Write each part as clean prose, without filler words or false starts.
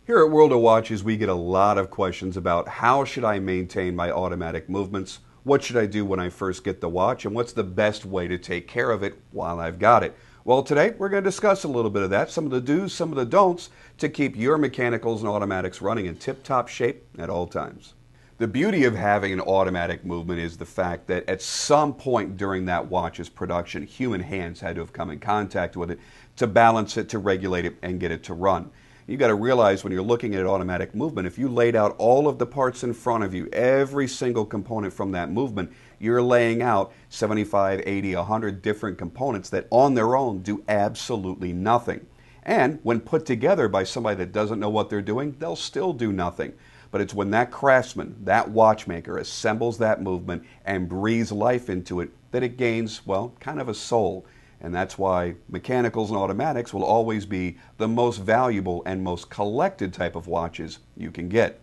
Here at World of Watches, we get a lot of questions about how should I maintain my automatic movements, what should I do when I first get the watch, and what's the best way to take care of it while I've got it. Well, today we're going to discuss a little bit of that, some of the do's, some of the don'ts to keep your mechanicals and automatics running in tip-top shape at all times. The beauty of having an automatic movement is the fact that at some point during that watch's production, human hands had to have come in contact with it to balance it, to regulate it, and get it to run. You've got to realize when you're looking at automatic movement, if you laid out all of the parts in front of you, every single component from that movement, you're laying out 75, 80, 100 different components that on their own do absolutely nothing. And when put together by somebody that doesn't know what they're doing, they'll still do nothing. But it's when that craftsman, that watchmaker, assembles that movement and breathes life into it that it gains, well, kind of a soul. And that's why mechanicals and automatics will always be the most valuable and most collected type of watches you can get.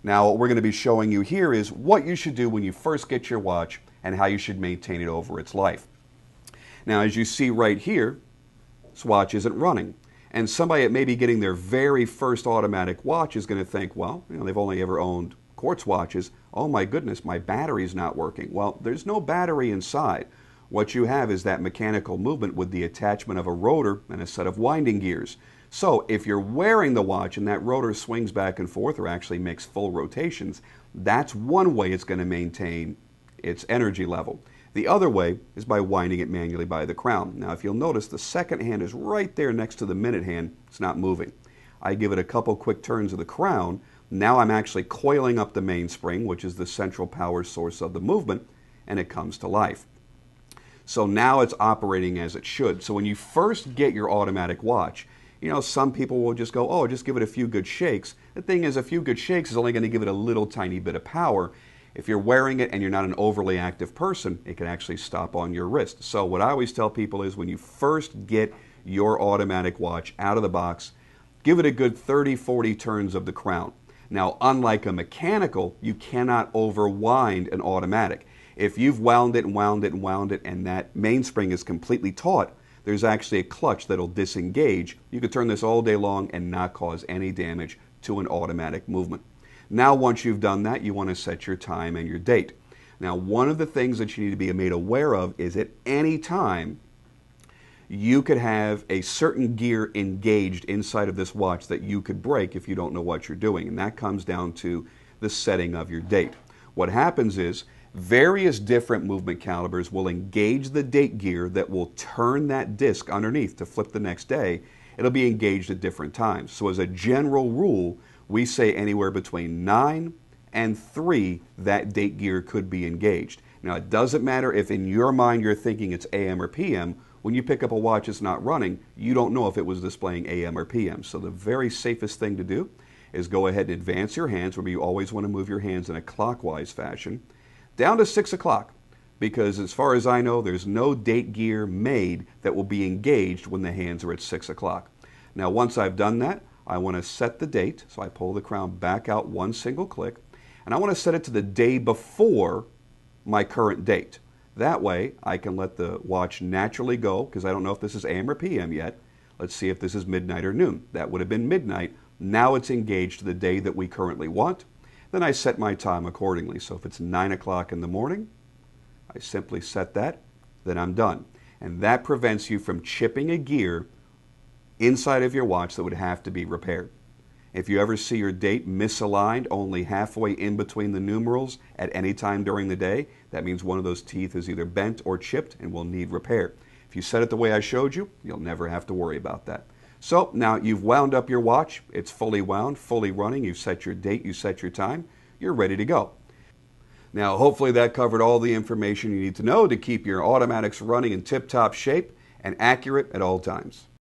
Now, what we're going to be showing you here is what you should do when you first get your watch and how you should maintain it over its life. Now, as you see right here, this watch isn't running. And somebody that may be getting their very first automatic watch is going to think, well, they've only ever owned quartz watches. Oh my goodness, my battery's not working. Well, there's no battery inside. What you have is that mechanical movement with the attachment of a rotor and a set of winding gears. So if you're wearing the watch and that rotor swings back and forth or actually makes full rotations, that's one way it's going to maintain its energy level. The other way is by winding it manually by the crown. Now if you'll notice, the second hand is right there next to the minute hand. It's not moving. I give it a couple quick turns of the crown. Now I'm actually coiling up the mainspring, which is the central power source of the movement, and it comes to life. So now it's operating as it should. So when you first get your automatic watch, some people will just go, oh, just give it a few good shakes. The thing is, a few good shakes is only going to give it a little tiny bit of power. If you're wearing it and you're not an overly active person, it can actually stop on your wrist. So what I always tell people is when you first get your automatic watch out of the box, give it a good 30, 40 turns of the crown. Now, unlike a mechanical, you cannot overwind an automatic. If you've wound it and wound it and wound it and that mainspring is completely taut, there's actually a clutch that'll disengage. You could turn this all day long and not cause any damage to an automatic movement. Now, once you've done that, you want to set your time and your date. Now, one of the things that you need to be made aware of is at any time, you could have a certain gear engaged inside of this watch that you could break if you don't know what you're doing. And that comes down to the setting of your date. What happens is, various different movement calibers will engage the date gear that will turn that disc underneath to flip the next day. It'll be engaged at different times. So as a general rule, we say anywhere between 9 and 3 that date gear could be engaged. Now it doesn't matter if in your mind you're thinking it's AM or PM. When you pick up a watch that's not running, you don't know if it was displaying AM or PM. So the very safest thing to do is go ahead and advance your hands. Remember, you always want to move your hands in a clockwise fashion down to 6 o'clock, because as far as I know, there's no date gear made that will be engaged when the hands are at 6 o'clock. Now, once I've done that, I want to set the date. So I pull the crown back out one single click, and I want to set it to the day before my current date. That way, I can let the watch naturally go, because I don't know if this is AM or PM yet. Let's see if this is midnight or noon. That would have been midnight. Now it's engaged to the day that we currently want. Then I set my time accordingly. So if it's 9 o'clock in the morning, I simply set that, then I'm done. And that prevents you from chipping a gear inside of your watch that would have to be repaired. If you ever see your date misaligned only halfway in between the numerals at any time during the day, that means one of those teeth is either bent or chipped and will need repair. If you set it the way I showed you, you'll never have to worry about that. So now you've wound up your watch, it's fully wound, fully running, you've set your date, you set your time, you're ready to go. Now hopefully that covered all the information you need to know to keep your automatics running in tip-top shape and accurate at all times.